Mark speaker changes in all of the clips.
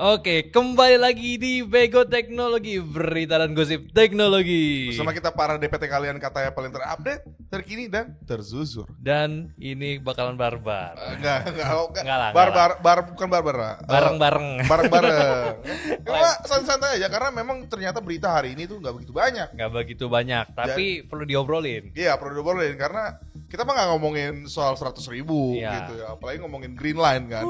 Speaker 1: Oke, kembali lagi di Bego Teknologi, berita dan gosip teknologi.
Speaker 2: Bersama kita para DPT kalian katanya paling terupdate, terkini dan terzuzur.
Speaker 1: Dan ini bakalan barbar.
Speaker 2: Enggak
Speaker 1: lah,
Speaker 2: bukan barbar.
Speaker 1: Bareng-bareng.
Speaker 2: Bareng-bareng. Cuma santai-santai aja karena memang ternyata berita hari ini tuh nggak begitu banyak.
Speaker 1: Nggak begitu banyak, tapi perlu diobrolin.
Speaker 2: Iya, perlu diobrolin karena kita mah nggak ngomongin soal 100.000 gitu ya, apalagi ngomongin Green Line kan.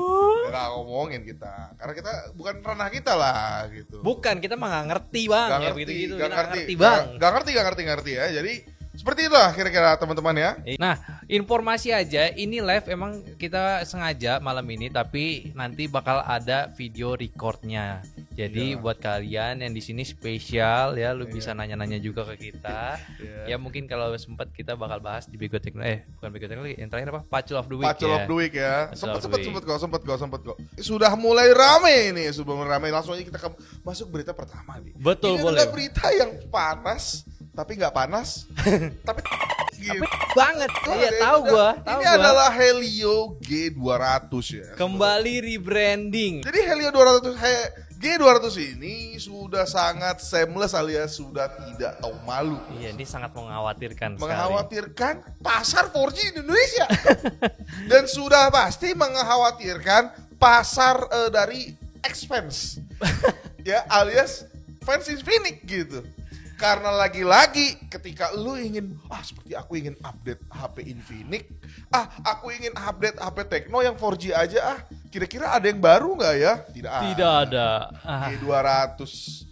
Speaker 2: Nggak ngomongin kita, karena kita bukan ranah kita lah gitu.
Speaker 1: Bukan, kita mah nggak ngerti bang.
Speaker 2: Nggak
Speaker 1: Ya
Speaker 2: ngerti,
Speaker 1: begitu-gitu,
Speaker 2: nggak
Speaker 1: kita
Speaker 2: ngerti,
Speaker 1: ngerti bang.
Speaker 2: nggak ngerti ya. Jadi seperti itulah kira-kira teman-teman ya.
Speaker 1: Nah, informasi aja, ini live emang kita sengaja malam ini, tapi nanti bakal ada video recordnya. Jadi buat kalian yang di sini spesial ya, lu bisa nanya-nanya juga ke kita. Ya mungkin kalau sempat kita bakal bahas di Bego Teknologi, bukan Bego Teknologi, yang terakhir apa? Pacul of the Week.
Speaker 2: Pacul of the Week ya.
Speaker 1: Sempet
Speaker 2: Sempet kok. Sudah mulai rame nih, langsung aja kita masuk berita pertama nih.
Speaker 1: Betul,
Speaker 2: ini
Speaker 1: boleh.
Speaker 2: adalah berita yang panas, tapi nggak panas, tapi gitu.
Speaker 1: Banget. Iya, tahu gua.
Speaker 2: Ini adalah Helio G200 ya.
Speaker 1: Kembali rebranding.
Speaker 2: Jadi Helio G200 ini sudah sangat seamless alias sudah tidak tahu malu.
Speaker 1: Iya, ini sangat mengkhawatirkan
Speaker 2: Mengkhawatirkan pasar 4G di Indonesia. Dan sudah pasti mengkhawatirkan pasar dari expense. Ya, alias fans Infinix gitu. Karena lagi-lagi ketika lu ingin, seperti aku ingin update HP Infinix, aku ingin update HP Tecno yang 4G aja, kira-kira ada yang baru nggak ya?
Speaker 1: Tidak ada.
Speaker 2: G200.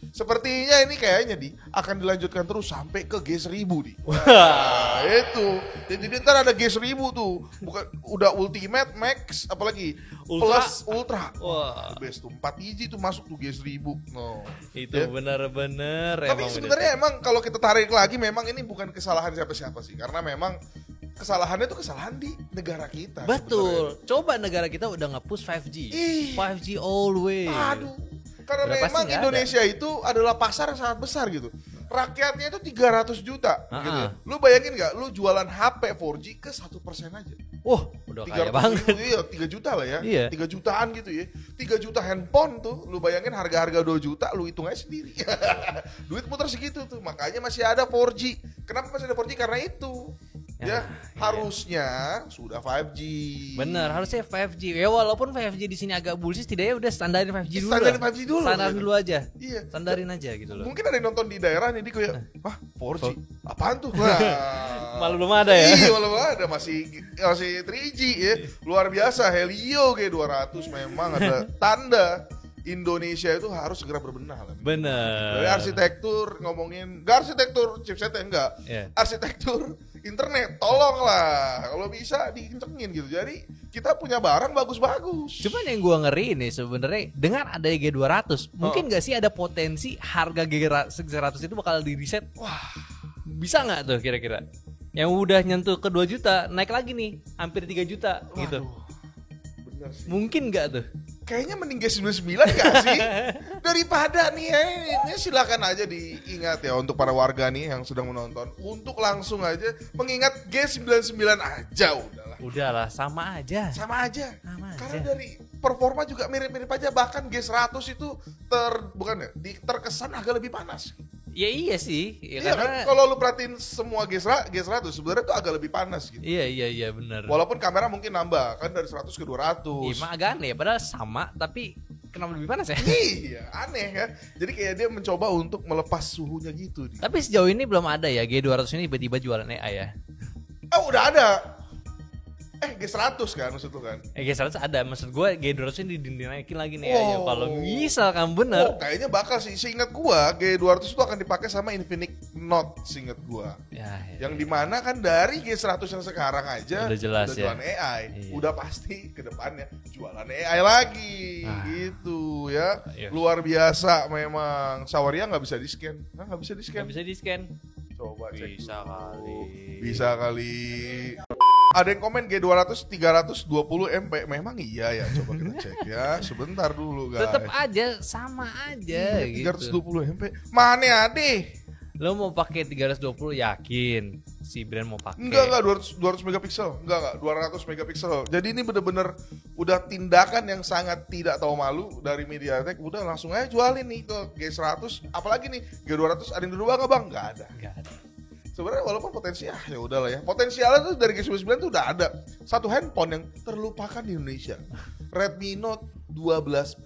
Speaker 2: Sepertinya ini kayaknya akan dilanjutkan terus sampai ke G1000 nih.
Speaker 1: Wah,
Speaker 2: itu. Jadi ntar ada G1000 tuh. Bukan udah Ultimate, Max, apalagi
Speaker 1: Ultra.
Speaker 2: Plus, Ultra.
Speaker 1: Wah,
Speaker 2: best tuh 4 tuh masuk tuh G1000. No.
Speaker 1: itu
Speaker 2: Ya.
Speaker 1: bener-bener.
Speaker 2: Tapi sebenarnya emang kalau kita tarik lagi memang ini bukan kesalahan siapa-siapa sih, karena memang kesalahannya itu kesalahan di negara kita.
Speaker 1: Betul. Coba negara kita udah nge-push 5G. 5G always.
Speaker 2: Aduh. Karena
Speaker 1: Udah pasti
Speaker 2: memang
Speaker 1: nggak
Speaker 2: Indonesia itu adalah pasar yang sangat besar gitu. Rakyatnya itu 300 juta gitu ya.
Speaker 1: Ah.
Speaker 2: Lu bayangin nggak, lu jualan HP 4G ke 1% aja.
Speaker 1: Wah, udah kaya
Speaker 2: 300
Speaker 1: banget.
Speaker 2: ribu, iya, 3 juta lah ya.
Speaker 1: Iya.
Speaker 2: 3 jutaan gitu ya. 3 juta handphone tuh, lu bayangin harga-harga 2 juta, lu hitung aja sendiri. Duit muter segitu tuh, makanya masih ada 4G. Kenapa masih ada 4G? Karena itu. Ya, harusnya sudah 5G.
Speaker 1: Bener, harusnya 5G. Ya walaupun 5G di sini agak bullshit, setidaknya udah standarin 5G dulu.
Speaker 2: Standarin 5G dulu.
Speaker 1: Standar
Speaker 2: gitu.
Speaker 1: dulu aja.
Speaker 2: Iya.
Speaker 1: Standarin aja gitu loh.
Speaker 2: Mungkin ada yang nonton di daerah nih, dia kayak, 4G? Apaan tuh?
Speaker 1: Malu belum ada ya?
Speaker 2: Iya, malu belum ada. Masih 3G ya. Luar biasa, Helio G200 memang ada tanda Indonesia itu harus segera berbenah lah.
Speaker 1: Bener.
Speaker 2: Dari arsitektur ngomongin, gak arsitektur chipsetnya enggak, arsitektur internet, tolonglah kalau bisa dikencengin gitu. Jadi kita punya barang bagus-bagus.
Speaker 1: Cuman yang gua ngeri nih sebenarnya dengan adanya G200, mungkin gak sih ada potensi harga G100 itu bakal di reset? Wah, bisa nggak tuh kira-kira? Yang udah nyentuh ke 2 juta naik lagi nih, hampir 3 juta gitu.
Speaker 2: Bener sih.
Speaker 1: Mungkin nggak tuh?
Speaker 2: Kayaknya mending G99 gak sih? Daripada nih ya, ini silakan aja diingat ya untuk para warga nih yang sedang menonton, untuk langsung aja mengingat G99 aja udahlah.
Speaker 1: Udahlah, sama aja.
Speaker 2: Sama aja.
Speaker 1: Sama
Speaker 2: Karena
Speaker 1: aja.
Speaker 2: dari performa juga mirip-mirip aja, bahkan G100 itu terkesan agak lebih panas.
Speaker 1: Ya iya sih, ya
Speaker 2: Iya
Speaker 1: karena
Speaker 2: kan? Kalau lu perhatiin semua G100 sebenarnya tuh agak lebih panas gitu.
Speaker 1: iya benar.
Speaker 2: Walaupun kamera mungkin nambah kan dari 100 ke 200.
Speaker 1: Iya, agak aneh, padahal sama tapi kenapa lebih panas ya?
Speaker 2: Iya, aneh ya. Jadi kayak dia mencoba untuk melepas suhunya gitu.
Speaker 1: Tapi sejauh ini belum ada ya G200 ini tiba-tiba jualan AI ya.
Speaker 2: Udah ada. G100 kan maksud lu kan?
Speaker 1: G100 ada, maksud gue G200 ini dinaikin lagi nih ya. Kalau misalkan bener.
Speaker 2: Kayaknya bakal sih. Seingat gua G200 itu akan dipakai sama Infinix Note, seingat gua.
Speaker 1: Ya.
Speaker 2: Yang dimana kan dari G100 yang sekarang aja
Speaker 1: Udah jelas ya.
Speaker 2: jualan AI.
Speaker 1: Iya.
Speaker 2: Udah pasti ke depannya jualan AI lagi gitu ya.
Speaker 1: Iya.
Speaker 2: Luar biasa memang. Sawaria nggak bisa di scan. Nggak bisa di scan.
Speaker 1: Nggak bisa di scan.
Speaker 2: Coba cek
Speaker 1: Bisa
Speaker 2: dulu.
Speaker 1: kali.
Speaker 2: Bisa kali. Ada yang komen G200 320 MP. Memang iya ya. Coba kita cek ya. Sebentar dulu guys.
Speaker 1: Tetap aja sama aja gitu.
Speaker 2: 320 MP. Mana ade?
Speaker 1: Lo mau pakai 320 yakin. si brand mau pakai.
Speaker 2: Enggak 200 megapiksel. Enggak 200 megapiksel. Jadi ini bener-bener udah tindakan yang sangat tidak tahu malu dari MediaTek. Udah langsung aja jualin nih ke G100, apalagi nih G200 ada yang dirubah enggak Bang? Enggak ada. Sebenarnya walaupun potensial ya udahlah ya. Potensialnya tuh dari G99 tuh udah ada. Satu handphone yang terlupakan di Indonesia. Redmi Note 13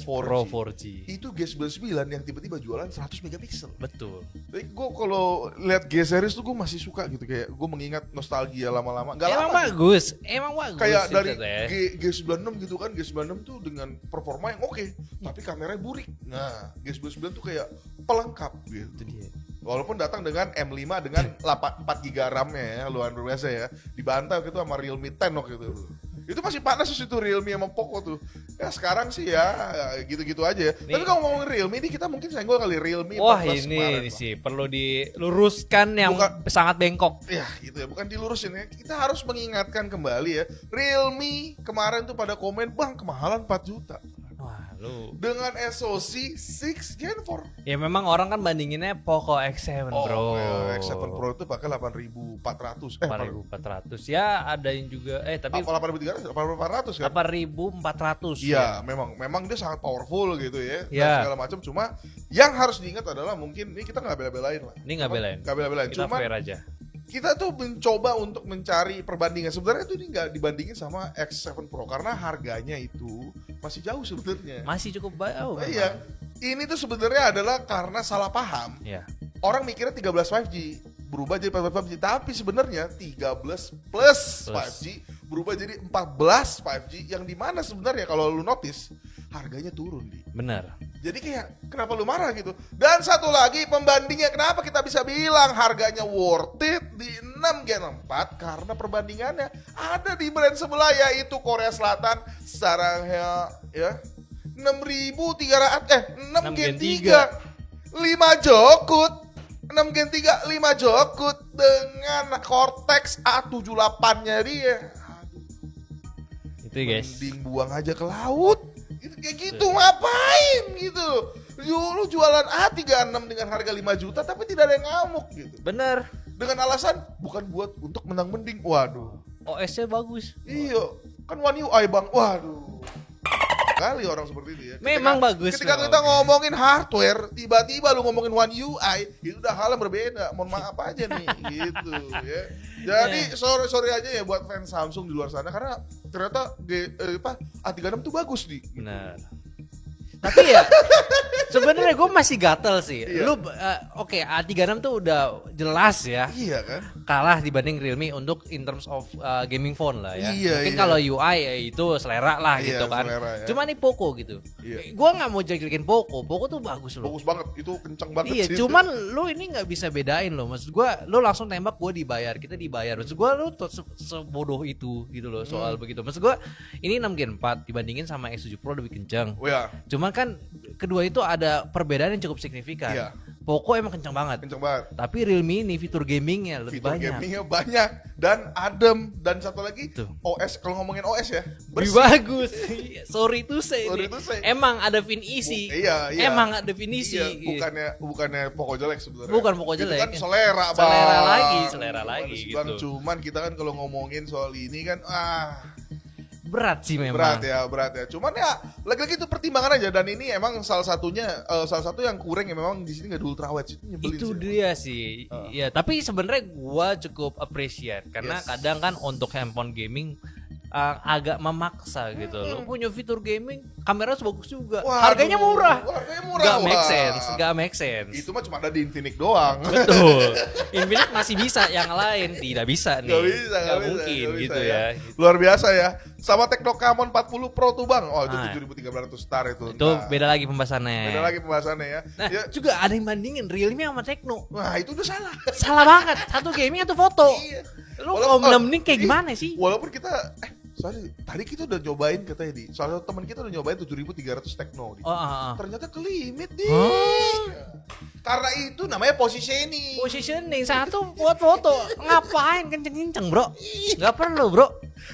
Speaker 2: Pro 4G. Itu G99 yang tiba-tiba jualan 100 megapiksel.
Speaker 1: Betul.
Speaker 2: Jadi gue kalau lihat G series tuh gue masih suka gitu, kayak gue mengingat nostalgia lama-lama.
Speaker 1: Emang bagus.
Speaker 2: Kayak dari G96 gitu kan, G96 tuh dengan performa yang oke, tapi kameranya burik. Nah, G99 tuh kayak pelengkap gitu.
Speaker 1: Itu dia.
Speaker 2: Walaupun datang dengan M5 dengan 4 GB RAM-nya ya, luar biasa ya. Dibantai gitu sama Realme 10 waktu itu. Itu masih panas tuh itu Realme sama Poco tuh. Ya sekarang sih ya gitu-gitu aja. Nih. Tapi kalau ngomongin Realme ini kita mungkin senggol kali Realme 14
Speaker 1: Wah
Speaker 2: kemarin,
Speaker 1: ini sih perlu diluruskan yang sangat bengkok.
Speaker 2: Ya gitu ya, bukan dilurusin ya. Kita harus mengingatkan kembali ya. Realme kemarin tuh pada komen, "Bang, kemahalan 4 juta."
Speaker 1: Wah, lu.
Speaker 2: Dengan SoC 6 Gen 4.
Speaker 1: Ya memang orang kan bandinginnya Poco X7 Bro.
Speaker 2: Ya, X7 Pro itu pakai 8.400.
Speaker 1: 8.400. Ya ada yang juga tapi
Speaker 2: 8.300, 8.400 kan?
Speaker 1: 8.400.
Speaker 2: Iya, memang dia sangat powerful gitu ya.
Speaker 1: Ya.
Speaker 2: Dan segala macam. Cuma yang harus diingat adalah mungkin ini kita nggak bela-belain lah.
Speaker 1: Ini nggak belain.
Speaker 2: Nggak bela-belain.
Speaker 1: Kita
Speaker 2: Cuma
Speaker 1: fair aja.
Speaker 2: kita tuh mencoba untuk mencari perbandingan. Sebenarnya itu ini nggak dibandingin sama X7 Pro karena harganya itu masih jauh sebenarnya.
Speaker 1: Masih cukup jauh.
Speaker 2: Iya. Ini tuh sebenarnya adalah karena salah paham.
Speaker 1: Iya.
Speaker 2: Orang mikirnya 13 5G berubah jadi 14 5G, tapi sebenarnya 13 plus 5G berubah jadi 14 5G yang dimana sebenarnya kalau lu notice harganya turun di.
Speaker 1: Benar.
Speaker 2: Jadi kayak kenapa lu marah gitu? Dan satu lagi pembandingnya, kenapa kita bisa bilang harganya worth it di 6 Gen 4? Karena perbandingannya ada di brand sebelah yaitu Korea Selatan secara ya 6 Gen 3 5 jokut. 6 Gen 3 5 jokut dengan Cortex A78-nya dia. Aduh.
Speaker 1: Itu guys.
Speaker 2: Mending buang aja ke laut. Kayak gitu ngapain gitu. Lu jualan A36 dengan harga 5 juta tapi tidak ada yang ngamuk gitu.
Speaker 1: Bener.
Speaker 2: Dengan alasan bukan buat untuk menang mending. Waduh.
Speaker 1: OS-nya bagus.
Speaker 2: Iya. Kan One UI Bang. Waduh. Kali orang seperti itu ya.
Speaker 1: Memang bagus.
Speaker 2: Ketika kita ngomongin hardware, tiba-tiba lu ngomongin One UI, itu udah hal yang berbeda. Mohon maaf aja nih gitu ya. Jadi sorry aja ya buat fans Samsung di luar sana karena ternyata A36 tuh bagus nih.
Speaker 1: Benar. Tapi ya sebenarnya gue masih gatel sih.
Speaker 2: Iya.
Speaker 1: Lu oke, A36 tuh udah jelas ya.
Speaker 2: Iya kan?
Speaker 1: Kalah dibanding Realme untuk in terms of gaming phone lah ya.
Speaker 2: Iya,
Speaker 1: Mungkin
Speaker 2: iya.
Speaker 1: kalau UI ya itu selera lah
Speaker 2: Iya,
Speaker 1: gitu kan.
Speaker 2: selera, ya.
Speaker 1: Cuma nih Poco gitu.
Speaker 2: Iya.
Speaker 1: Gue nggak mau jelek-jelekin Poco. Poco tuh bagus loh.
Speaker 2: Bagus banget, itu kenceng banget
Speaker 1: Iya,
Speaker 2: sih.
Speaker 1: cuman lu ini nggak bisa bedain loh. Maksud gue, lu langsung tembak, gue dibayar, kita dibayar. Maksud gue lu tuh sebodoh itu gitu loh soal begitu. Maksud gue ini 6 Gen 4 dibandingin sama X7 Pro lebih kencang.
Speaker 2: Oh ya,
Speaker 1: Cuman kan kedua itu ada perbedaan yang cukup signifikan.
Speaker 2: Iya.
Speaker 1: Poco emang kencang banget.
Speaker 2: kenceng banget.
Speaker 1: Tapi Realme ini fitur gamingnya lebih
Speaker 2: Fitur
Speaker 1: banyak.
Speaker 2: gamingnya banyak dan adem, dan satu lagi
Speaker 1: Tuh.
Speaker 2: OS. Kalau ngomongin OS ya
Speaker 1: Lebih
Speaker 2: bersih.
Speaker 1: bagus. Sorry to say.
Speaker 2: Sorry
Speaker 1: nih.
Speaker 2: to say.
Speaker 1: Emang ada finisi.
Speaker 2: Iya.
Speaker 1: Emang ada finisi.
Speaker 2: Iya, bukannya Poco jelek sebenarnya.
Speaker 1: Bukan Poco jelek.
Speaker 2: Itu kan selera
Speaker 1: lagi
Speaker 2: Bang.
Speaker 1: gitu.
Speaker 2: Cuman kita kan kalau ngomongin soal ini kan
Speaker 1: Berat sih memang.
Speaker 2: berat ya. Cuman ya lagi-lagi itu pertimbangan aja, dan ini emang salah satu yang kurang ya memang di sini nggak ada ultrawide, itu nyebelin
Speaker 1: Itu
Speaker 2: sih.
Speaker 1: dia sih. Ya, tapi sebenarnya gua cukup appreciate karena
Speaker 2: Yes.
Speaker 1: kadang kan untuk handphone gaming agak memaksa gitu. Lo punya fitur gaming, kamera bagus juga.
Speaker 2: Waduh,
Speaker 1: Harganya murah. Gak make
Speaker 2: Wah.
Speaker 1: sense, gak make sense.
Speaker 2: Itu mah cuma ada di Infinix doang.
Speaker 1: Betul. Infinix masih bisa, yang lain tidak bisa nih.
Speaker 2: Gak bisa,
Speaker 1: Gak mungkin
Speaker 2: gak
Speaker 1: gitu
Speaker 2: bisa
Speaker 1: ya.
Speaker 2: Luar biasa ya. Sama Tecnocamon 40 Pro tuh Bang. Oh, itu
Speaker 1: Ah.
Speaker 2: 7.300 star itu.
Speaker 1: Itu
Speaker 2: Nah,
Speaker 1: beda lagi pembahasannya.
Speaker 2: beda lagi pembahasannya ya.
Speaker 1: Nah,
Speaker 2: Ya,
Speaker 1: juga ada yang bandingin Realme sama Tecno.
Speaker 2: wah, itu udah salah.
Speaker 1: Salah banget. Satu gaming, satu foto.
Speaker 2: Iya.
Speaker 1: Lu kalau mending kayak gimana sih?
Speaker 2: Walaupun kita tadi kita udah nyobain katanya di. Soalnya teman kita udah nyobain 7.300 Tecno di. Ternyata ke limit di. Karena itu namanya positioning.
Speaker 1: Positioning satu buat foto. Ngapain kenceng-kenceng, Bro? Enggak perlu, Bro.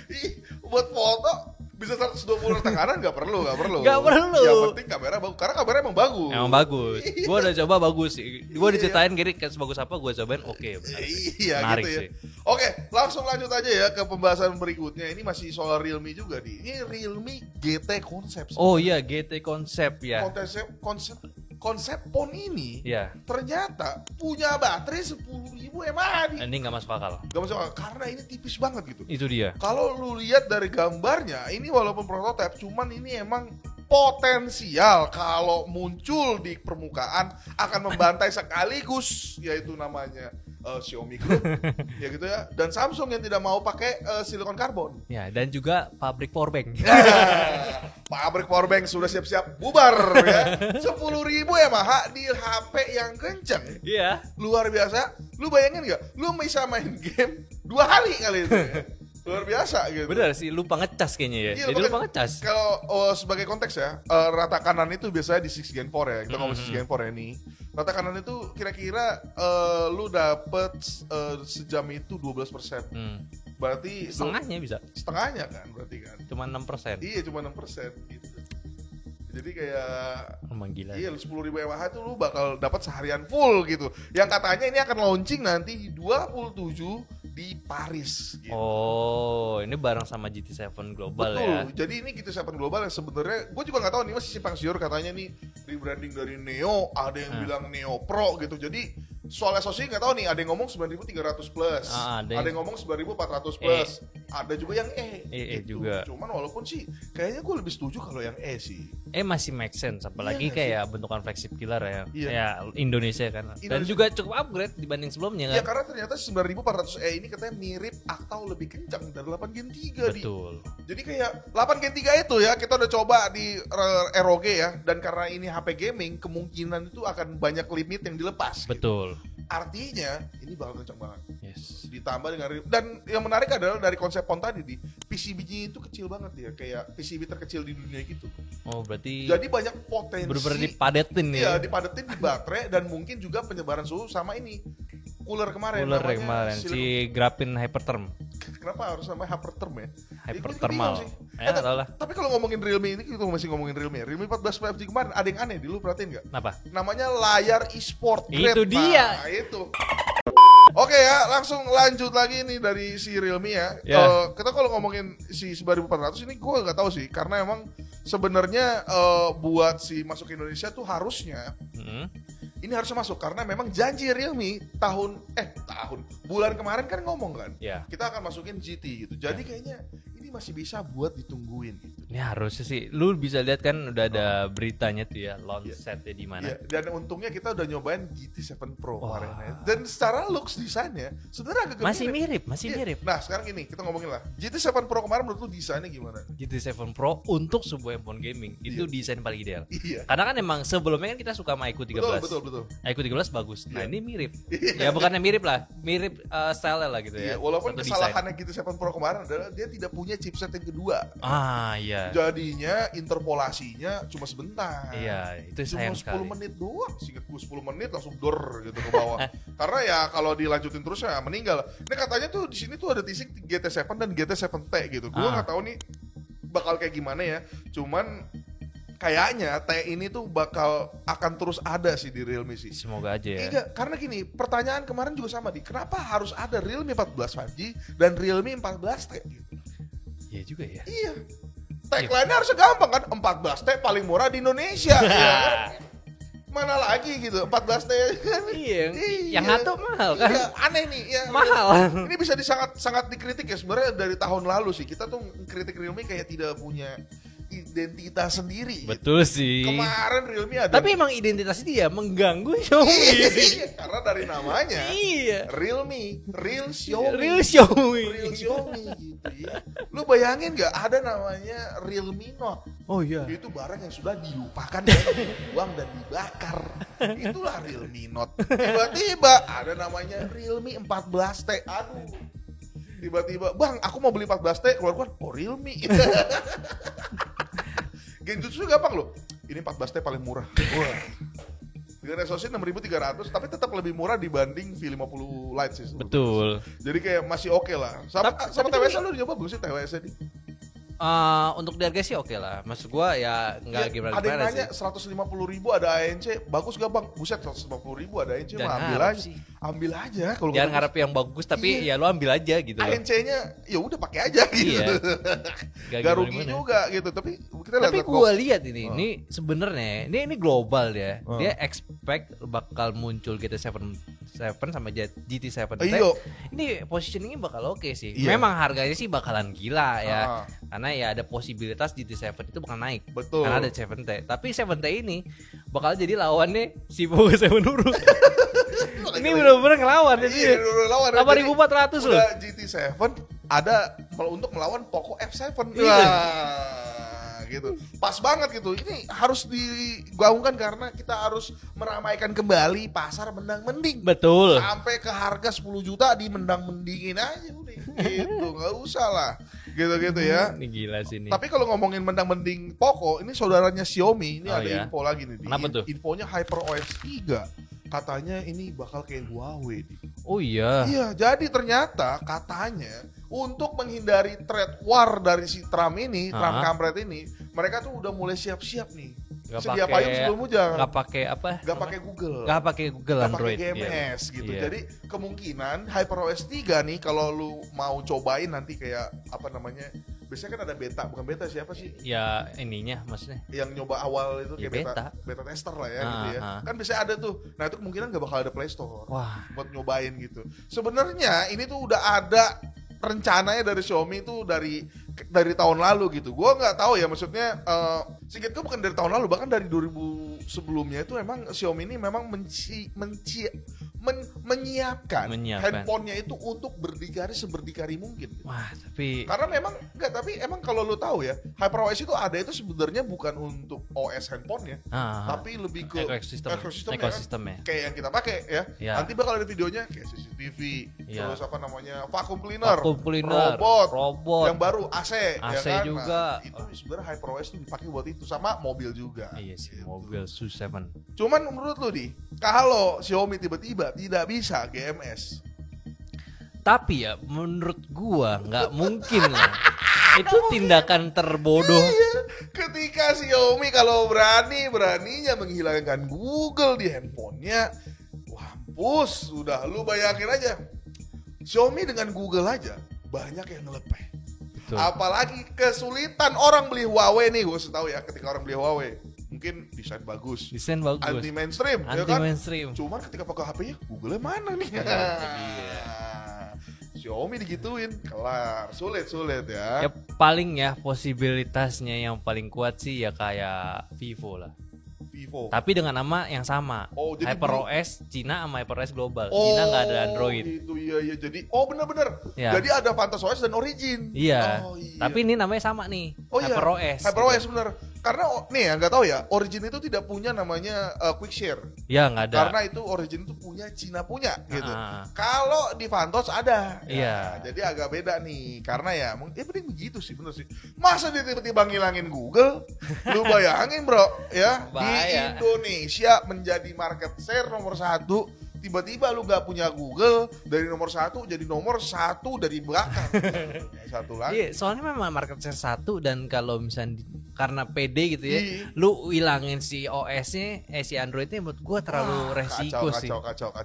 Speaker 2: Ih, buat foto bisa 120 tekanan nggak perlu.
Speaker 1: Nggak perlu.
Speaker 2: Yang penting kamera bagus, karena kamera emang bagus.
Speaker 1: Emang bagus. Gue udah coba bagus sih. Gue diceritain Gary sebagus apa, gue cobain oke.
Speaker 2: Iya
Speaker 1: menarik
Speaker 2: gitu ya.
Speaker 1: sih.
Speaker 2: Oke, langsung lanjut aja ya ke pembahasan berikutnya. Ini masih soal Realme juga nih. Ini Realme GT Concept.
Speaker 1: Oh iya, GT Concept ya.
Speaker 2: Konsep phone ini
Speaker 1: Iya.
Speaker 2: ternyata punya baterai 10.000 mAh nih.
Speaker 1: Ini nggak masuk akal.
Speaker 2: Gak masuk akal, karena ini tipis banget gitu.
Speaker 1: Itu dia.
Speaker 2: Kalau lu lihat dari gambarnya, ini walaupun prototipe, cuman ini emang potensial kalau muncul di permukaan akan membantai sekaligus, yaitu namanya Xiaomi Group, ya gitu ya, dan Samsung yang tidak mau pakai silikon karbon.
Speaker 1: Ya, dan juga pabrik powerbank.
Speaker 2: Pabrik powerbank sudah siap-siap bubar ya. 10.000 mAh di HP yang kenceng.
Speaker 1: Iya.
Speaker 2: Luar biasa. Lu bayangin nggak? Lu bisa main game 2 hari kali itu. Ya? Luar biasa gitu.
Speaker 1: Bener sih, lupa ngecas kayaknya ya.
Speaker 2: Iya,
Speaker 1: Jadi lupa ngecas.
Speaker 2: Kalau sebagai konteks ya, rata kanan itu biasanya di 6 Gen 4 ya. Kita ngomong 6 Gen 4 ya nih. Rata kanan itu kira-kira lu dapet sejam itu 12%. Berarti
Speaker 1: Setengahnya bisa.
Speaker 2: setengahnya kan berarti kan.
Speaker 1: Cuma 6%.
Speaker 2: Iya, cuma 6% gitu. Jadi kayak
Speaker 1: Emang gila.
Speaker 2: iya 10.000 mAh itu lu bakal dapat seharian full gitu. Yang katanya ini akan launching nanti 27 di Paris gitu.
Speaker 1: Oh, ini bareng sama GT7 Global
Speaker 2: Betul.
Speaker 1: ya.
Speaker 2: Jadi ini GT7 Global yang sebenarnya gue juga nggak tahu nih, masih simpang siur katanya nih rebranding dari Neo, ada yang bilang Neo Pro gitu. Jadi soal SoC nggak tahu nih, ada yang ngomong 9.300 plus, ada yang ngomong 9.400 plus, ada juga yang gitu.
Speaker 1: juga.
Speaker 2: Cuman walaupun sih kayaknya gue lebih setuju kalau yang sih.
Speaker 1: Masih make sense, apalagi
Speaker 2: Iya,
Speaker 1: kayak bentukan flagship killer ya.
Speaker 2: Iya.
Speaker 1: Ya Indonesia kan. Dan
Speaker 2: Indonesia.
Speaker 1: juga cukup upgrade dibanding sebelumnya
Speaker 2: Ya
Speaker 1: kan.
Speaker 2: karena ternyata 9.400 ini katanya mirip atau lebih kencang dari 8 Gen 3
Speaker 1: Betul.
Speaker 2: Jadi kayak 8 Gen 3 itu ya kita udah coba di ROG ya, dan karena ini HP gaming kemungkinan itu akan banyak limit yang dilepas.
Speaker 1: Betul.
Speaker 2: Gitu. Artinya ini bakal kencang banget.
Speaker 1: Yes.
Speaker 2: Ditambah dengan dan yang menarik adalah dari konsep phone tadi di PCB-nya itu kecil banget ya, kayak PCB terkecil di dunia gitu.
Speaker 1: Oh, berarti
Speaker 2: Jadi banyak potensi.
Speaker 1: bener-bener dipadetin
Speaker 2: Iya,
Speaker 1: ya.
Speaker 2: dipadetin di baterai dan mungkin juga penyebaran suhu sama ini. Cooler kemarin
Speaker 1: Cooler
Speaker 2: namanya
Speaker 1: kemarin si Graphene Hypertherm.
Speaker 2: Kenapa harus namanya Hypertherm ya?
Speaker 1: Hyperthermal.
Speaker 2: Ya,
Speaker 1: Tahu lah.
Speaker 2: tapi kalau ngomongin Realme ini, kita masih ngomongin Realme. Realme 14 5G kemarin ada yang aneh, dulu perhatiin nggak?
Speaker 1: Kenapa?
Speaker 2: Namanya layar e-sport
Speaker 1: Itu
Speaker 2: grade.
Speaker 1: dia.
Speaker 2: Nah, itu. Oke ya, langsung lanjut lagi nih dari si Realme ya.
Speaker 1: Ya.
Speaker 2: Kita kalau ngomongin si 9400 ini gue nggak tahu sih, karena emang sebenarnya buat si masuk ke Indonesia tuh harusnya ini harusnya masuk karena memang janji Realme bulan kemarin kan ngomong kan,
Speaker 1: Ya.
Speaker 2: kita akan masukin GT gitu. Jadi kayaknya ini masih bisa buat ditungguin gitu.
Speaker 1: Ini harusnya sih. Lu bisa lihat kan udah ada beritanya tuh ya, launch setnya di mana.
Speaker 2: Ya, dan untungnya kita udah nyobain GT7 Pro
Speaker 1: Wah.
Speaker 2: kemarin ya. Dan secara looks desainnya sebenarnya agak
Speaker 1: Masih
Speaker 2: mirip.
Speaker 1: masih
Speaker 2: Iya.
Speaker 1: mirip.
Speaker 2: Nah sekarang gini, kita ngomongin lah GT7 Pro kemarin menurut lu desainnya gimana?
Speaker 1: GT7 Pro untuk sebuah handphone gaming itu desain paling ideal.
Speaker 2: Iya.
Speaker 1: Karena kan emang sebelumnya kan kita suka sama iQOO 13.
Speaker 2: Betul.
Speaker 1: iQOO 13 bagus. Nah,
Speaker 2: Iya.
Speaker 1: ini mirip.
Speaker 2: Iya.
Speaker 1: Ya bukannya mirip lah, mirip style lah gitu
Speaker 2: Iya,
Speaker 1: ya.
Speaker 2: walaupun
Speaker 1: Satu
Speaker 2: kesalahannya GT7 Pro kemarin adalah dia tidak punya chipset yang kedua.
Speaker 1: Iya.
Speaker 2: Jadinya interpolasinya cuma sebentar.
Speaker 1: Iya, itu
Speaker 2: Cuma
Speaker 1: sayang
Speaker 2: 10
Speaker 1: sekali.
Speaker 2: menit doang. Singkat gue 10 menit langsung dor gitu ke bawah. Karena ya kalau dilanjutin terus ya meninggal. Ini katanya tuh di sini tuh ada teasing GT7 dan GT7T gitu. Gue nggak tahu nih bakal kayak gimana ya. Cuman kayaknya T ini tuh akan terus ada sih di Realme sih.
Speaker 1: Semoga aja ya.
Speaker 2: Iya, karena gini, pertanyaan kemarin juga sama di, kenapa harus ada Realme 14 5G dan Realme 14T gitu.
Speaker 1: Iya juga ya.
Speaker 2: Iya. Tagline-nya harusnya gampang kan, 14T paling murah di Indonesia. Ya, kan? Mana lagi gitu, 14T kan.
Speaker 1: Iya, yang satu mahal kan?
Speaker 2: Iya, aneh nih. Ya,
Speaker 1: Mahal.
Speaker 2: Ini bisa sangat dikritik ya, sebenarnya dari tahun lalu sih. Kita tuh kritik Realme kayak tidak punya identitas sendiri.
Speaker 1: Betul sih.
Speaker 2: Kemarin Realme ada.
Speaker 1: Tapi emang identitas dia mengganggu Xiaomi sih.
Speaker 2: Iya, karena dari namanya
Speaker 1: Iya.
Speaker 2: Realme, Real Xiaomi.
Speaker 1: Real Xiaomi.
Speaker 2: Real Xiaomi gitu ya. Lu bayangin gak ada namanya Realme Note.
Speaker 1: Oh iya.
Speaker 2: Itu barang yang sudah dilupakan dan dibuang dan dibakar. Itulah Realme Note. Tiba-tiba ada namanya Realme 14T. Aduh. Tiba-tiba, "Bang, aku mau beli 14T." Keluar-keluar, "Oh, Realme." Genjutsu gampang loh. Ini 14T paling murah. Wah. Dengan SoC 6.300 tapi tetap lebih murah dibanding V50 Lite sih.
Speaker 1: Betul.
Speaker 2: Jadi kayak masih oke lah. Sama
Speaker 1: Tapi
Speaker 2: TWS lu nyoba belum sih TWS-nya nih?
Speaker 1: Untuk di harga sih oke lah. Maksud gua ya nggak
Speaker 2: Ya,
Speaker 1: gimana
Speaker 2: ada yang
Speaker 1: gimana
Speaker 2: nanya
Speaker 1: sih.
Speaker 2: 150.000 ada ANC, bagus gak bang? Buset 150.000 ada ANC
Speaker 1: Jangan
Speaker 2: mah ambil
Speaker 1: ngarep
Speaker 2: aja,
Speaker 1: sih.
Speaker 2: ambil aja kalau
Speaker 1: Jangan
Speaker 2: nggak
Speaker 1: ngarep yang bagus tapi ya lu ambil aja gitu loh.
Speaker 2: ANC-nya ya udah pakai aja gitu.
Speaker 1: Iya.
Speaker 2: Gak rugi
Speaker 1: gimana-gimana.
Speaker 2: juga gitu. Tapi kita
Speaker 1: Tapi
Speaker 2: lihat
Speaker 1: gua lihat ini sebenarnya ini global ya.
Speaker 2: Oh.
Speaker 1: Dia expect bakal muncul GT7 sama GT7
Speaker 2: Iya.
Speaker 1: Ini positioningnya bakal oke sih.
Speaker 2: Iya.
Speaker 1: Memang harganya sih bakalan gila ya.
Speaker 2: Ah.
Speaker 1: Karena ya ada posibilitas GT7 itu bakal naik.
Speaker 2: Betul.
Speaker 1: Karena ada 7T. Tapi 7T ini bakal jadi lawannya si Bogo 7 Huru. Ini bener-bener ngelawan ya sih.
Speaker 2: Iya, udah lawan.
Speaker 1: 8.400 loh.
Speaker 2: Udah GT7 ada untuk melawan Poco F7.
Speaker 1: Iya.
Speaker 2: Wah, gitu. Pas banget gitu. Ini harus digaungkan karena kita harus meramaikan kembali pasar mendang-mending.
Speaker 1: Betul.
Speaker 2: Sampai ke harga 10 juta di mendang-mendingin aja udah. Gitu, enggak usah lah. Gitu-gitu ya.
Speaker 1: Ini gila sih nih.
Speaker 2: Tapi kalau ngomongin mendang-mending Poco, ini saudaranya Xiaomi, ini
Speaker 1: Oh,
Speaker 2: ada
Speaker 1: ya?
Speaker 2: info lagi nih.
Speaker 1: Kenapa tuh?
Speaker 2: Infonya HyperOS 3. Katanya ini bakal kayak Huawei.
Speaker 1: Oh iya.
Speaker 2: Iya, jadi ternyata katanya untuk menghindari trade war dari si Trump ini, Trump kampret ini, mereka tuh udah mulai siap-siap nih.
Speaker 1: Nggak
Speaker 2: Sedia
Speaker 1: pakai-
Speaker 2: payung sebelum hujan.
Speaker 1: Nggak pakai apa?
Speaker 2: Gak pakai Google.
Speaker 1: Nggak pakai Google
Speaker 2: Nggak
Speaker 1: Android.
Speaker 2: pakai GMS
Speaker 1: Iya.
Speaker 2: gitu.
Speaker 1: Iya.
Speaker 2: Jadi kemungkinan HyperOS 3 nih kalau lu mau cobain nanti kayak apa namanya? Biasanya kan ada beta, bukan beta siapa sih?
Speaker 1: Ya ininya maksudnya.
Speaker 2: Yang nyoba awal itu
Speaker 1: Ya,
Speaker 2: kayak beta tester lah ya gitu ya.
Speaker 1: Ah.
Speaker 2: Kan biasanya ada tuh. Nah, itu kemungkinan gak bakal ada Play Store
Speaker 1: Wah.
Speaker 2: buat nyobain gitu. Sebenarnya ini tuh udah ada rencananya dari Xiaomi itu dari tahun lalu gitu. Gua nggak tahu ya maksudnya singkat gue bukan dari tahun lalu, bahkan dari 2000 sebelumnya itu emang Xiaomi ini memang menyiapkan handphonenya itu untuk berdikari seberdikari mungkin.
Speaker 1: Wah, tapi
Speaker 2: Karena memang enggak, tapi emang kalau lu tahu ya, HyperOS itu ada itu sebenarnya bukan untuk OS handphonenya, tapi lebih ke
Speaker 1: ekosistemnya.
Speaker 2: kayak yang kita pakai ya.
Speaker 1: Ya.
Speaker 2: Nanti bakal ada videonya kayak CCTV,
Speaker 1: Ya.
Speaker 2: terus apa namanya vacuum cleaner,
Speaker 1: Vacuum cleaner, robot.
Speaker 2: yang baru AC,
Speaker 1: AC
Speaker 2: ya kan?
Speaker 1: juga.
Speaker 2: Nah, itu sebenarnya HyperOS itu dipakai buat itu sama mobil juga.
Speaker 1: Iya sih,
Speaker 2: Gitu.
Speaker 1: mobil SU7.
Speaker 2: Cuman menurut lu di, kalau Xiaomi tiba-tiba tidak bisa GMS,
Speaker 1: Tapi ya menurut gua nggak mungkin lah. Itu tindakan terbodoh.
Speaker 2: ketika Xiaomi kalau beraninya menghilangkan Google di handphonenya, mampus, sudah lu bayangin aja. Xiaomi dengan Google aja banyak yang ngelepeh.
Speaker 1: Betul.
Speaker 2: Apalagi kesulitan orang beli Huawei nih, gue tahu ya, ketika orang beli Huawei mungkin desain bagus,
Speaker 1: Desain bagus.
Speaker 2: anti mainstream, ya
Speaker 1: Anti
Speaker 2: kan?
Speaker 1: mainstream.
Speaker 2: Cuman ketika pakai HP-nya, Google-nya mana nih? Xiaomi digituin, kelar, sulit ya.
Speaker 1: Ya paling ya posibilitasnya yang paling kuat sih ya kayak Vivo lah.
Speaker 2: Vivo.
Speaker 1: Tapi dengan nama yang sama.
Speaker 2: Oh, jadi
Speaker 1: HyperOS Cina sama HyperOS global. Cina nggak ada Android.
Speaker 2: Gitu, iya. Jadi, benar-benar.
Speaker 1: Ya.
Speaker 2: Jadi ada PhantasOS dan Origin.
Speaker 1: Iya.
Speaker 2: Oh, iya.
Speaker 1: Tapi ini namanya sama nih.
Speaker 2: Oh, iya.
Speaker 1: HyperOS.
Speaker 2: HyperOS benar. Karena nih ya nggak tahu ya, Origin itu tidak punya namanya Quick Share.
Speaker 1: Ya nggak ada.
Speaker 2: Karena itu Origin itu punya Cina punya gitu.
Speaker 1: Ah.
Speaker 2: Kalau di Phantos ada.
Speaker 1: Iya.
Speaker 2: Jadi agak beda nih. Karena ya penting begitu sih, bener sih. Masa dia tiba-tiba ngilangin Google? Lu bayangin bro, ya di
Speaker 1: Bahaya.
Speaker 2: Indonesia menjadi market share nomor 1. Tiba-tiba lu nggak punya Google, dari nomor 1 jadi nomor 1 dari belakang. Satu lagi.
Speaker 1: Iya, soalnya memang market share 1 dan kalau misalnya karena PD gitu ya,
Speaker 2: Iya.
Speaker 1: lu hilangin si OS-nya, si Android-nya menurut gua terlalu resiko sih.
Speaker 2: Kacau.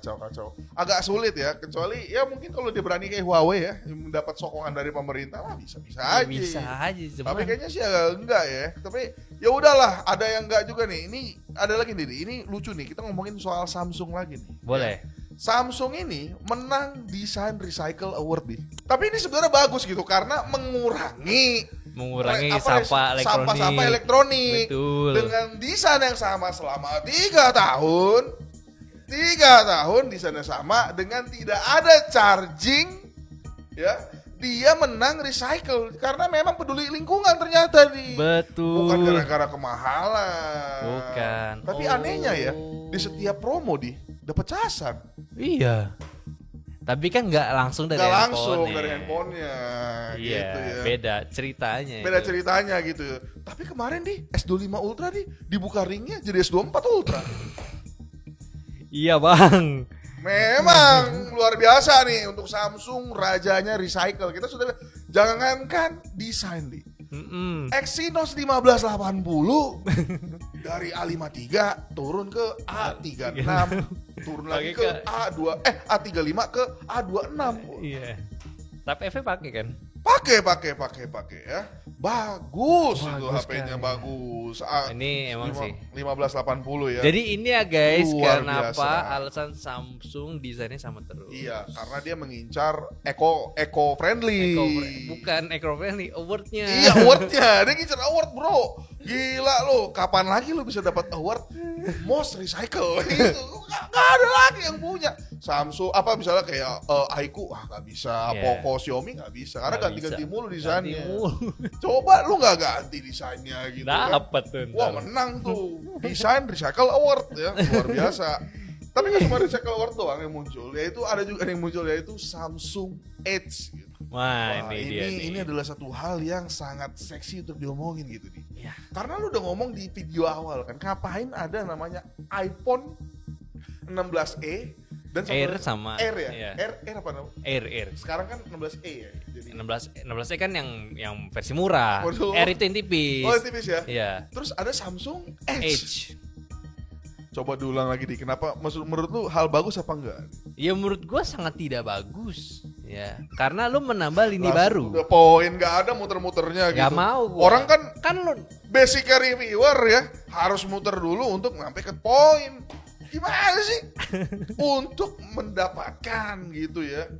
Speaker 2: Agak sulit ya, kecuali ya mungkin kalau dia berani kayak Huawei ya, mendapat sokongan dari pemerintah, bisa
Speaker 1: Ya,
Speaker 2: aja.
Speaker 1: bisa aja,
Speaker 2: Tapi
Speaker 1: cuman
Speaker 2: kayaknya sih agak enggak ya. Tapi ya udahlah, ada yang enggak juga nih. Ini ada lagi nih. Ini lucu nih. Kita ngomongin soal Samsung lagi nih.
Speaker 1: boleh.
Speaker 2: Samsung ini menang Design Recycle Award nih. Tapi ini sebenarnya bagus gitu karena mengurangi sampah elektronik
Speaker 1: Betul.
Speaker 2: dengan desain yang sama selama 3 tahun. 3 tahun desainnya sama dengan tidak ada charging, ya. Dia menang recycle karena memang peduli lingkungan ternyata di.
Speaker 1: Betul.
Speaker 2: Bukan gara-gara kemahalan.
Speaker 1: Bukan.
Speaker 2: Tapi anehnya ya, di setiap promo dapat casan.
Speaker 1: Iya. Tapi kan nggak langsung dari
Speaker 2: Nggak
Speaker 1: handphone.
Speaker 2: langsung dari handphonenya.
Speaker 1: Iya,
Speaker 2: Gitu ya.
Speaker 1: beda ceritanya.
Speaker 2: Beda
Speaker 1: itu.
Speaker 2: ceritanya gitu. Tapi kemarin di S25 Ultra dibuka ringnya jadi S24 Ultra.
Speaker 1: Iya bang.
Speaker 2: Memang luar biasa nih untuk Samsung, rajanya recycle. Kita sudah Jangankan desain di Exynos 1580 dari A53 turun ke A36, turun lagi ke A35 ke A26.
Speaker 1: Iya. Tapi FE pakai kan?
Speaker 2: Pakai ya. Bagus itu
Speaker 1: Bagus
Speaker 2: HP-nya
Speaker 1: kan.
Speaker 2: bagus.
Speaker 1: Ini emang sih.
Speaker 2: 1580 ya.
Speaker 1: Jadi ini ya guys,
Speaker 2: Luar
Speaker 1: kenapa
Speaker 2: biasa.
Speaker 1: alasan Samsung desainnya sama terus.
Speaker 2: Iya, karena dia mengincar eco friendly.
Speaker 1: Bukan eco-friendly, award-nya.
Speaker 2: Iya, awardnya, dia ngincar award bro. Gila lo, kapan lagi lo bisa dapat award most recycle? Itu nggak ada lagi yang punya. Samsung apa misalnya kayak Aiku, nggak bisa.
Speaker 1: Yeah.
Speaker 2: Poco, Xiaomi nggak bisa karena
Speaker 1: Nggak
Speaker 2: ganti-ganti
Speaker 1: bisa.
Speaker 2: mulu desainnya.
Speaker 1: Ganti mulu.
Speaker 2: Coba lu nggak ganti desainnya gitu kan.
Speaker 1: Dapat tuh.
Speaker 2: Wah menang tuh, desain recycle award ya, luar biasa. Tapi nggak cuma recycle award doang yang muncul, yaitu ada juga yang muncul yaitu Samsung Edge. Gitu.
Speaker 1: Wah,
Speaker 2: Wah,
Speaker 1: ini dia nih.
Speaker 2: ini adalah satu hal yang sangat seksi untuk diomongin gitu nih.
Speaker 1: Iya.
Speaker 2: Karena lu udah ngomong di video awal kan, ngapain ada namanya iPhone 16e dan satu
Speaker 1: Air
Speaker 2: lagi-
Speaker 1: sama
Speaker 2: Air ya?
Speaker 1: iya.
Speaker 2: Air apa namanya?
Speaker 1: Air.
Speaker 2: Sekarang kan 16e ya. Jadi
Speaker 1: 16 kan yang versi murah.
Speaker 2: Waduh.
Speaker 1: Air itu yang tipis.
Speaker 2: Oh, tipis ya.
Speaker 1: Iya.
Speaker 2: Terus ada Samsung Edge.
Speaker 1: Edge.
Speaker 2: Coba diulang lagi di kenapa menurut lu hal bagus apa enggak?
Speaker 1: Ya menurut gua sangat tidak bagus. Ya, karena lu menambah lini
Speaker 2: Langsung
Speaker 1: baru.
Speaker 2: Udah poin nggak ada muter-muternya gitu.
Speaker 1: Gak mau gua.
Speaker 2: Orang kan
Speaker 1: lu
Speaker 2: basic reviewer ya harus muter dulu untuk sampai ke poin. Gimana sih? Untuk mendapatkan gitu ya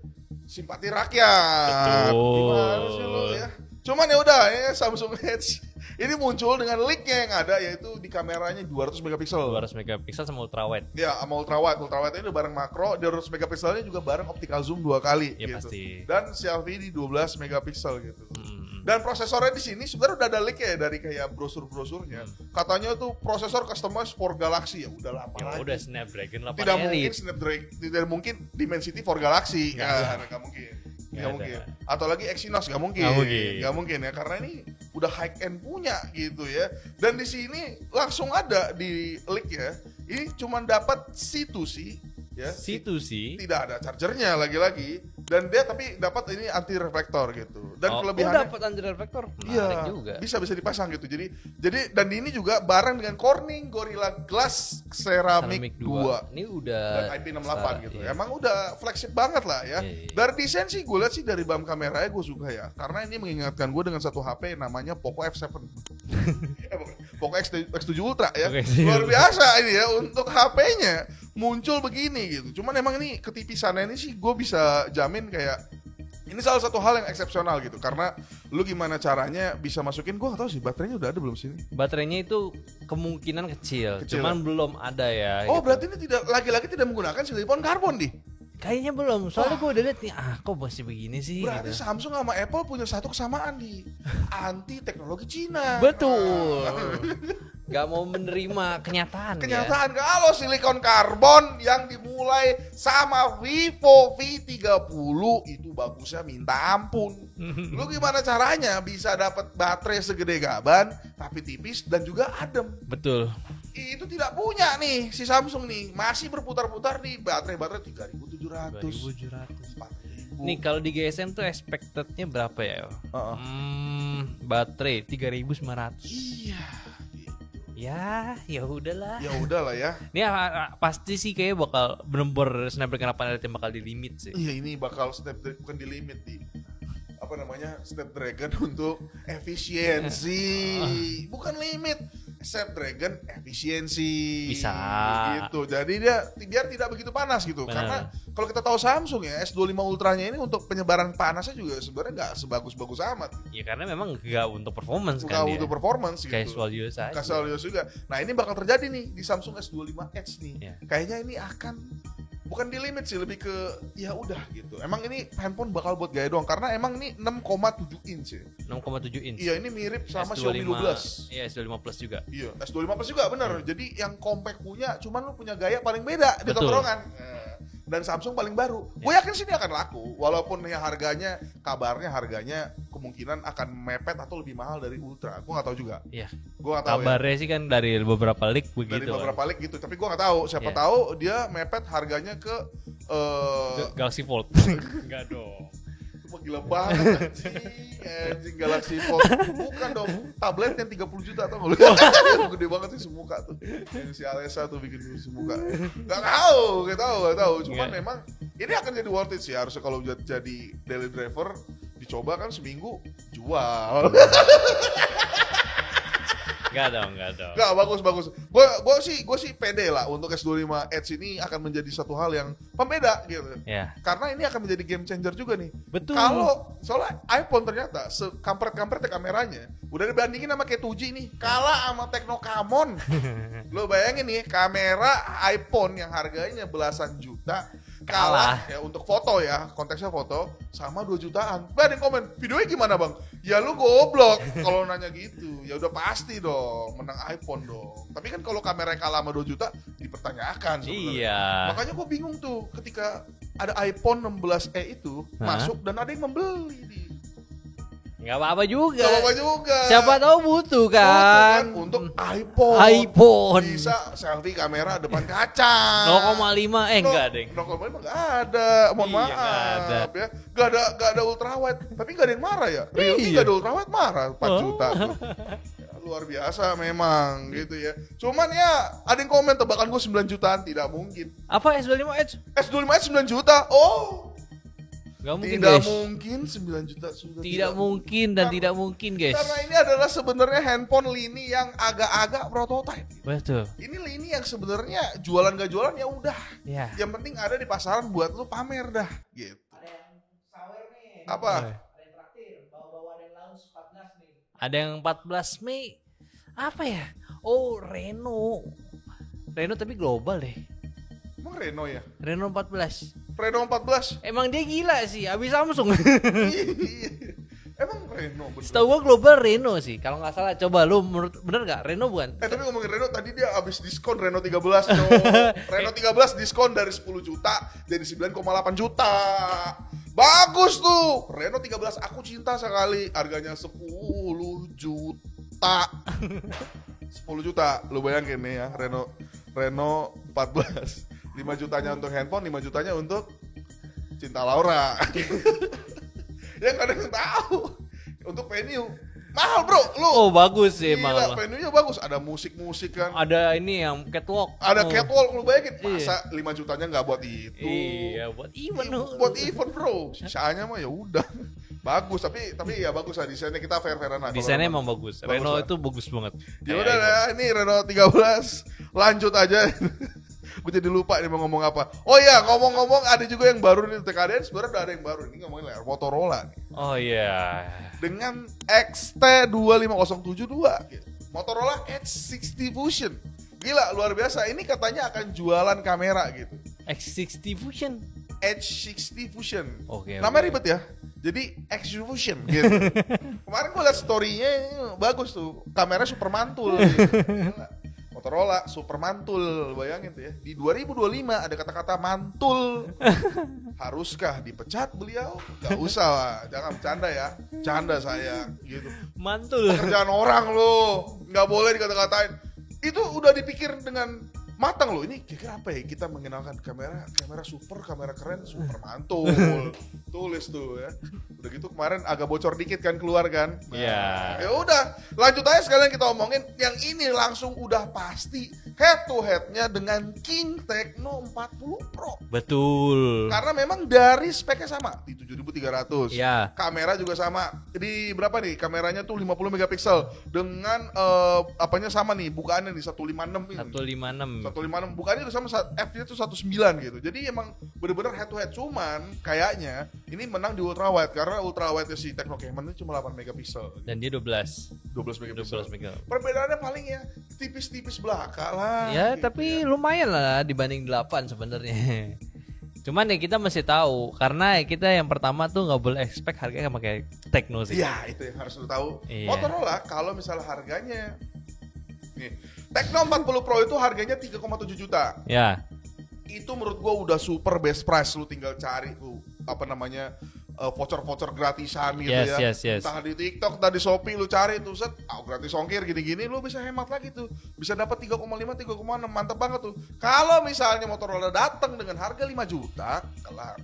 Speaker 2: simpati rakyat.
Speaker 1: Betul.
Speaker 2: Gimana sih lu ya? Cuman ya udah ya Samsung Edge ini muncul dengan leaknya yang ada yaitu di kameranya 200 megapiksel.
Speaker 1: 200 megapiksel sama ultrawide.
Speaker 2: Ya, sama ultrawide. Ultrawide ini udah bareng makro, 200 megapikselnya juga bareng optical zoom 2 kali
Speaker 1: Ya,
Speaker 2: gitu.
Speaker 1: pasti.
Speaker 2: Dan selfie di 12 megapiksel gitu.
Speaker 1: Hmm.
Speaker 2: Dan prosesornya di sini sebenarnya udah ada leak ya dari kayak brosur-brosurnya. Katanya tuh prosesor customized for Galaxy. Ya udahlah apa
Speaker 1: Ya
Speaker 2: lagi.
Speaker 1: udah Snapdragon 8
Speaker 2: Tidak mungkin
Speaker 1: Elite.
Speaker 2: Snapdragon, tidak mungkin Dimensity for Galaxy. Nggak mungkin.
Speaker 1: Nggak
Speaker 2: Nggak
Speaker 1: ada.
Speaker 2: mungkin. Atau lagi Exynos nggak mungkin.
Speaker 1: Nggak mungkin.
Speaker 2: Nggak mungkin ya karena ini udah high end punya gitu ya. Dan di sini langsung ada di leak ya. Ini cuma dapat C2C ya.
Speaker 1: Situ sih.
Speaker 2: Tidak ada chargernya lagi-lagi dan dia tapi dapat ini anti reflektor gitu. Dan kelebihannya
Speaker 1: dapat anti reflektor. Menarik
Speaker 2: iya,
Speaker 1: juga.
Speaker 2: bisa dipasang gitu. Jadi dan ini juga bareng dengan Corning Gorilla Glass Ceramic 2
Speaker 1: Ini udah
Speaker 2: dan IP68 gitu.
Speaker 1: iya.
Speaker 2: Emang udah flagship banget lah ya.
Speaker 1: Iya.
Speaker 2: Dari desain sih gue lihat sih dari BAM kameranya gue suka ya. Karena ini mengingatkan gue dengan satu HP namanya Poco F7. Bukan. Poco X7 Ultra ya.
Speaker 1: Oke,
Speaker 2: Luar biasa ini ya untuk HP-nya muncul begini gitu. Cuman emang ini ketipisannya ini sih gue bisa jamin kayak ini salah satu hal yang eksepsional gitu karena lu gimana caranya bisa masukin gue gak tahu sih baterainya udah ada belum sih ini?
Speaker 1: Baterainya itu kemungkinan kecil,
Speaker 2: Kecil
Speaker 1: cuman belum ada ya.
Speaker 2: Oh
Speaker 1: gitu.
Speaker 2: berarti ini tidak lagi-lagi tidak menggunakan silikon karbon di.
Speaker 1: Kayaknya belum. Soalnya gue udah lihat nih, kok masih begini sih?
Speaker 2: Berarti
Speaker 1: gitu.
Speaker 2: Samsung sama Apple punya satu kesamaan di anti teknologi Cina.
Speaker 1: Betul. Gak mau menerima kenyataan.
Speaker 2: Kenyataan kalau silikon karbon yang dimulai sama Vivo V30 itu bagusnya minta ampun. Lu gimana caranya bisa dapat baterai segede gaban tapi tipis dan juga adem?
Speaker 1: Betul.
Speaker 2: Itu tidak punya nih si Samsung nih, masih berputar-putar di baterai 3700.
Speaker 1: 2700. Nih kalau di GSM tuh expectednya berapa ya? Baterai 3900.
Speaker 2: Iya.
Speaker 1: Ya udahlah.
Speaker 2: Ya udahlah ya.
Speaker 1: Ini pasti sih kayak bakal bener-bener Snapdragon 8 Elite yang bakal di limit sih.
Speaker 2: Iya ini bakal Snapdragon bukan di limit di apa namanya Snapdragon untuk efisiensi bukan limit Snapdragon efisiensi
Speaker 1: Bisa.
Speaker 2: gitu jadi dia biar tidak begitu panas gitu.
Speaker 1: Benar.
Speaker 2: Karena kalau kita tahu Samsung ya S25 Ultranya ini untuk penyebaran panasnya juga sebenarnya nggak sebagus-bagus amat
Speaker 1: Ya karena memang gak untuk performance
Speaker 2: bukan
Speaker 1: kan dia.
Speaker 2: untuk performance gitu.
Speaker 1: Casual use aja.
Speaker 2: Casual use juga. Nah ini bakal terjadi nih di Samsung S25 Edge nih.
Speaker 1: Iya.
Speaker 2: Kayaknya ini akan bukan di limit sih, lebih ke ya udah gitu. Emang ini handphone bakal buat gaya doang karena emang ini 6,7 inch ya.
Speaker 1: 6,7 inch.
Speaker 2: Iya ini mirip sama
Speaker 1: S25,
Speaker 2: Xiaomi 12.
Speaker 1: Iya S25 Plus juga.
Speaker 2: Iya S25 Plus juga bener. Jadi yang compact punya, cuman lu punya gaya paling beda di
Speaker 1: Betul.
Speaker 2: tongkrongan. Dan Samsung paling baru. Gue yakin sih ini akan laku. Walaupun ya harganya, kabarnya harganya kemungkinan akan mepet atau lebih mahal dari Ultra. Gue nggak tahu juga.
Speaker 1: Iya.
Speaker 2: Gue nggak tahu ya.
Speaker 1: Kabarnya sih kan dari beberapa leak
Speaker 2: Dari
Speaker 1: begitu.
Speaker 2: beberapa leak gitu. Tapi gue nggak tahu. Siapa
Speaker 1: Iya.
Speaker 2: tahu dia mepet harganya ke
Speaker 1: Galaxy Fold. Enggak dong.
Speaker 2: Wah, gila banget anjing Galaxy Fold. Bukan dong, tablet yang 30 juta atau nggak lu? Gede banget sih semuka tuh. Yang si Alessa tuh bikin semuka. Gak tahu. Cuman memang ini akan jadi worth it sih harusnya kalau jadi daily driver dicoba kan seminggu jual.
Speaker 1: Enggak dong.
Speaker 2: Enggak, bagus. Gue sih pede lah untuk S25 Edge ini akan menjadi satu hal yang pembeda gitu.
Speaker 1: Ya.
Speaker 2: Karena ini akan menjadi game changer juga nih.
Speaker 1: Betul.
Speaker 2: Kalau soalnya iPhone ternyata sekampret-kampretnya kameranya udah dibandingin sama K2G nih, kalah sama Tecno Camon. Lo bayangin nih, kamera iPhone yang harganya belasan juta kalah ya untuk foto ya, konteksnya foto sama 2 jutaan. Ada yang komen, videonya gimana bang? Ya lu goblok kalau nanya gitu. Ya udah pasti dong menang iPhone dong. Tapi kan kalau kamera kalah sama 2 juta dipertanyakan sebenarnya.
Speaker 1: Iya.
Speaker 2: Makanya gue bingung tuh ketika ada iPhone 16e itu masuk dan ada yang membeli di.
Speaker 1: Nggak apa-apa juga. Siapa tahu butuh kan.
Speaker 2: Untuk iPhone. Bisa selfie kamera depan kaca.
Speaker 1: 0,5 enggak deh.
Speaker 2: 0,5 enggak ada. Mohon maaf ya. Enggak ada ultrawide. Tapi enggak ada yang marah ya. Realme enggak ada ultrawide marah 4 juta tuh. Luar biasa memang gitu ya. Cuman ya ada yang komen tebakan gue 9 jutaan tidak mungkin.
Speaker 1: Apa S25 Edge?
Speaker 2: S25 Edge 9 juta. Oh.
Speaker 1: Gak mungkin,
Speaker 2: tidak
Speaker 1: guys.
Speaker 2: mungkin 9 juta sudah
Speaker 1: tidak mungkin dan tidak mungkin guys.
Speaker 2: Karena ini adalah sebenarnya handphone lini yang agak-agak prototype.
Speaker 1: Betul.
Speaker 2: Ini lini yang sebenarnya jualan gak jualan ya udah.
Speaker 1: Ya.
Speaker 2: Yang penting ada di pasaran buat lu pamer dah gitu.
Speaker 3: Ada yang sawer nih.
Speaker 2: Apa?
Speaker 3: Ada yang traktir, bawa-bawa ada yang launch 14 nih.
Speaker 1: Ada yang 14 Mei. Apa ya? Oh, Reno tapi global deh.
Speaker 2: Emang Reno ya?
Speaker 1: Reno 14.
Speaker 2: Reno 14.
Speaker 1: Emang dia gila sih, abis Samsung.
Speaker 2: Emang Reno bener.
Speaker 1: Setahu gua global Reno sih, kalau nggak salah. Coba lu bener nggak? Reno bukan?
Speaker 2: Tapi ngomongin Reno, tadi dia abis diskon Reno 13 cow. Reno 13 diskon dari 10 juta jadi 9,8 juta. Bagus tuh. Reno 13 aku cinta sekali. Harganya 10 juta. 10 juta. Lu bayangin nih ya, Reno 14. 5 jutanya untuk handphone, 5 jutanya untuk Cinta Laura. Yang kadang yang tahu. Untuk venue mahal bro, lu.
Speaker 1: Oh bagus sih emang.
Speaker 2: Gila, venue-nya bagus, ada musik-musik kan.
Speaker 1: Ada ini yang catwalk.
Speaker 2: Ada catwalk, lu bayangin.
Speaker 1: Iya.
Speaker 2: Masa 5 jutanya nggak buat itu?
Speaker 1: Iya, buat event.
Speaker 2: Buat event bro. Sisanya mah ya udah. Bagus, tapi ya bagus lah desainnya, kita fair-fairan lah.
Speaker 1: Desainnya emang bagus. Reno
Speaker 2: lah.
Speaker 1: itu bagus banget.
Speaker 2: Ya udah ya, ini Reno 13 lanjut aja. Gue jadi lupa nih mau ngomong apa. Oh iya, ngomong-ngomong ada juga yang baru nih TKDN, sebenarnya udah ada yang baru. Ini ngomongin layar Motorola nih.
Speaker 1: Oh iya.
Speaker 2: Dengan XT25072 gitu. Motorola Edge 60 Fusion. Gila, luar biasa. Ini katanya akan jualan kamera gitu.
Speaker 1: X60 Fusion.
Speaker 2: Edge 60 Fusion.
Speaker 1: Oke.
Speaker 2: Namanya ribet ya. Jadi Edge Fusion gitu. Kemarin gue liat story-nya bagus tuh. Kamera super mantul gitu. Gila. Motorola super mantul, bayangin tuh ya. Di 2025 ada kata-kata mantul. Haruskah dipecat beliau? Gak usah lah, jangan bercanda ya. Canda saya gitu.
Speaker 1: Mantul.
Speaker 2: Pekerjaan orang loh, nggak boleh dikata-katain. Itu udah dipikir dengan matang loh. Ini kira-kira apa ya? Kita mengenalkan kamera super, kamera keren, super mantul. Tulis tuh ya. Udah gitu kemarin agak bocor dikit kan keluar kan.
Speaker 1: Iya.
Speaker 2: Ya udah, lanjut aja sekalian kita omongin yang ini langsung udah pasti head to headnya dengan King Tecno 40 Pro.
Speaker 1: Betul.
Speaker 2: Karena memang dari speknya sama di 7300.
Speaker 1: Ya.
Speaker 2: Kamera juga sama. Di berapa nih? Kameranya tuh 50 megapiksel dengan apanya sama nih, bukaannya nih 156 ini.
Speaker 1: 156.
Speaker 2: 156 bukannya itu sama f-nya tuh 19 gitu. Jadi emang bener-bener head to head, cuman kayaknya ini menang di ultrawide karena ultrawide si Tecno Camon itu cuma 8 megapiksel.
Speaker 1: Dan dia 12
Speaker 2: megapiksel.
Speaker 1: 12 megapiksel.
Speaker 2: Perbedaannya paling ya tipis-tipis belaka lah.
Speaker 1: Ya,
Speaker 2: gitu
Speaker 1: tapi
Speaker 2: ya.
Speaker 1: lumayan lah dibanding 8 sebenarnya. Cuman ya kita masih tahu karena kita yang pertama tuh nggak boleh expect harganya sama kayak Tecno sih.
Speaker 2: Iya, itu yang harus lu tahu.
Speaker 1: Iya.
Speaker 2: Motorola kalau misalnya harganya nih, Tecno 40 Pro itu harganya 3,7 juta.
Speaker 1: Ya.
Speaker 2: Itu menurut gua udah super best price, lu tinggal cari tuh apa namanya voucher-voucher gratisan gitu
Speaker 1: Yes.
Speaker 2: Entah di TikTok, entah di Shopee lu cari tuh set, gratis ongkir gini-gini lu bisa hemat lagi tuh. Bisa dapat 3,5, 3,6, mantap banget tuh. Kalau misalnya Motorola datang dengan harga 5 juta, kelar.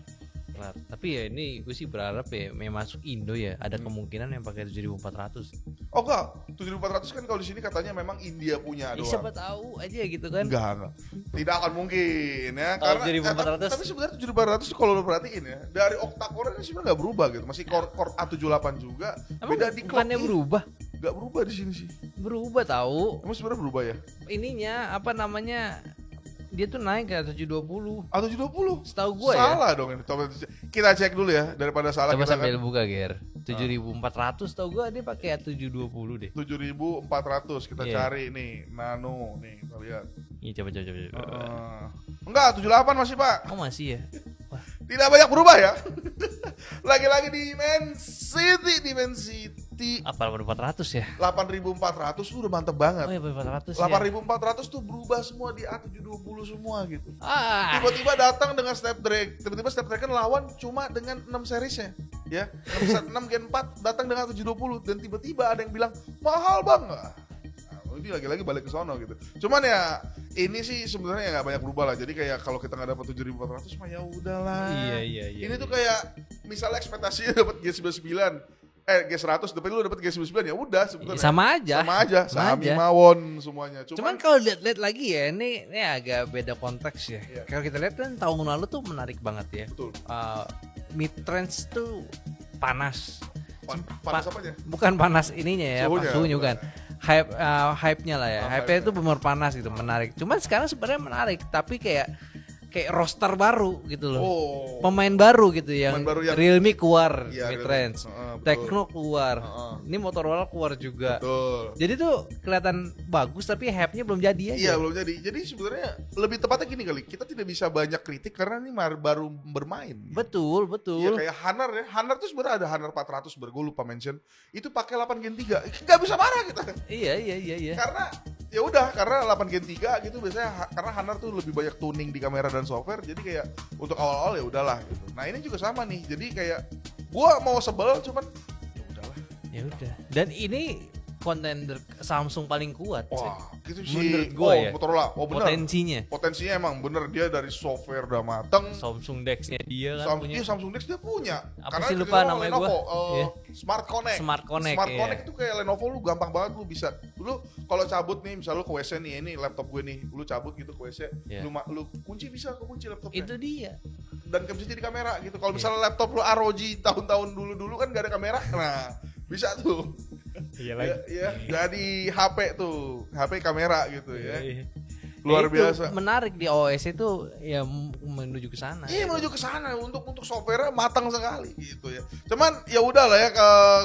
Speaker 1: kelar. Tapi ya ini gue sih berharap ya masuk Indo ya ada kemungkinan yang pakai 7400.
Speaker 2: Oh enggak, 7400 kan kalau di sini katanya memang India punya doang.
Speaker 1: Siapa tahu aja gitu kan.
Speaker 2: Enggak. Tidak akan mungkin ya.
Speaker 1: Kalau
Speaker 2: Karena
Speaker 1: 7400.
Speaker 2: tapi sebenarnya 7400 kalau lo perhatiin ya, dari octa-core ini sebenarnya nggak berubah gitu. Masih core A78 juga.
Speaker 1: Emang
Speaker 2: Beda di
Speaker 1: bukannya
Speaker 2: clock.
Speaker 1: berubah?
Speaker 2: Nggak berubah di sini sih.
Speaker 1: Berubah tahu.
Speaker 2: Emang sebenarnya berubah ya?
Speaker 1: Ininya apa namanya? Dia tuh naik ke 720.
Speaker 2: A720.
Speaker 1: Setahu gue ya.
Speaker 2: Salah dong ini. Coba kita cek dulu ya daripada salah
Speaker 1: Coba
Speaker 2: kita
Speaker 1: sambil
Speaker 2: kan.
Speaker 1: buka Ger. 7400 tau gue dia pakai 720 deh.
Speaker 2: 7400 kita
Speaker 1: Iya.
Speaker 2: cari nih Nano nih kita lihat.
Speaker 1: Iya coba.
Speaker 2: Enggak 78 masih Pak.
Speaker 1: Oh masih ya. Wah,
Speaker 2: Tidak banyak berubah ya. Lagi-lagi Dimensity
Speaker 1: apa 8400 ya?
Speaker 2: 8400 tuh udah mantep banget.
Speaker 1: Oh ya 8400 ya.
Speaker 2: 8400 tuh berubah semua di A720 semua gitu.
Speaker 1: Ah.
Speaker 2: Tiba-tiba datang dengan Snapdragon lawan cuma dengan 6 seriesnya. Ya, 6 Gen 4 datang dengan 720 dan tiba-tiba ada yang bilang mahal bang. Nah, ini lagi-lagi balik ke sono gitu. Cuman ya ini sih sebenarnya nggak banyak berubah lah. Jadi kayak kalau kita nggak dapat 7400 mah ya udahlah.
Speaker 1: Iya.
Speaker 2: Ini tuh kayak misalnya ekspektasinya dapat G99, G100, tapi lu dapat G99 ya udah sebenarnya.
Speaker 1: Sama aja.
Speaker 2: Xiaomi, Mawon semuanya.
Speaker 1: Cuman kalau lihat lagi ya ini agak beda konteks ya.
Speaker 2: Iya.
Speaker 1: Kalau kita lihat kan tahun lalu tuh menarik banget ya.
Speaker 2: Betul.
Speaker 1: Mid range tuh panas.
Speaker 2: Panas apanya?
Speaker 1: Bukan panas ininya ya, suhunya bukan. Hype-nya lah ya. Hype-nya itu benar panas gitu, menarik. Cuman sekarang sebenarnya menarik, tapi kayak roster baru gitu loh.
Speaker 2: Oh.
Speaker 1: Pemain baru gitu yang,
Speaker 2: Pemain baru yang-
Speaker 1: Realme keluar
Speaker 2: Iya,
Speaker 1: mid range.
Speaker 2: betul.
Speaker 1: Tecno keluar.
Speaker 2: Heeh.
Speaker 1: Ini Motorola keluar juga.
Speaker 2: Betul.
Speaker 1: Jadi tuh kelihatan bagus tapi hype-nya belum jadi aja.
Speaker 2: Iya belum jadi. Jadi sebenarnya lebih tepatnya gini kali. Kita tidak bisa banyak kritik karena ini baru bermain.
Speaker 1: Betul.
Speaker 2: Iya kayak Hanar ya. Hanar tuh sebenarnya ada Hanar 400 gue lupa mention. Itu pakai 8 Gen 3. Gak bisa marah kita.
Speaker 1: Iya.
Speaker 2: Karena ya udah karena 8 Gen 3 gitu biasanya karena Hanar tuh lebih banyak tuning di kamera dan software. Jadi kayak untuk awal-awal ya udahlah gitu. Nah, ini juga sama nih. Jadi kayak gua mau sebel cuman ya udahlah.
Speaker 1: Ya udah. Dan ini kontender Samsung paling kuat sih.
Speaker 2: Wah, gitu sih.
Speaker 1: Menurut gua ya.
Speaker 2: Motorola. Oh benar.
Speaker 1: Potensinya
Speaker 2: Emang bener dia dari software udah mateng.
Speaker 1: Samsung Dex-nya dia kan punya.
Speaker 2: Samsung Dex dia punya.
Speaker 1: Apa
Speaker 2: Karena
Speaker 1: sih
Speaker 2: dia
Speaker 1: lupa
Speaker 2: sama
Speaker 1: namanya
Speaker 2: Lenovo,
Speaker 1: gua? Iya.
Speaker 2: Smart Connect.
Speaker 1: Smart Connect,
Speaker 2: Smart
Speaker 1: iya.
Speaker 2: Connect itu kayak Lenovo lu gampang banget lu bisa. Lu kalau cabut nih misal lu ke WC nih, ini laptop gue nih. Lu cabut gitu ke WC,
Speaker 1: Iya.
Speaker 2: lu kunci bisa kunci laptopnya.
Speaker 1: Itu dia.
Speaker 2: Dan bisa jadi kamera gitu. Kalau
Speaker 1: Iya.
Speaker 2: misalnya laptop lu ROG tahun-tahun dulu kan gak ada kamera. Nah, bisa tuh.
Speaker 1: Iya
Speaker 2: Ya, jadi HP tuh, HP kamera gitu ya.
Speaker 1: Iya.
Speaker 2: Luar
Speaker 1: Itu
Speaker 2: biasa.
Speaker 1: menarik di OS itu ya menuju ke sana.
Speaker 2: Iya menuju ke sana untuk software matang sekali gitu ya. Cuman ya udahlah ya,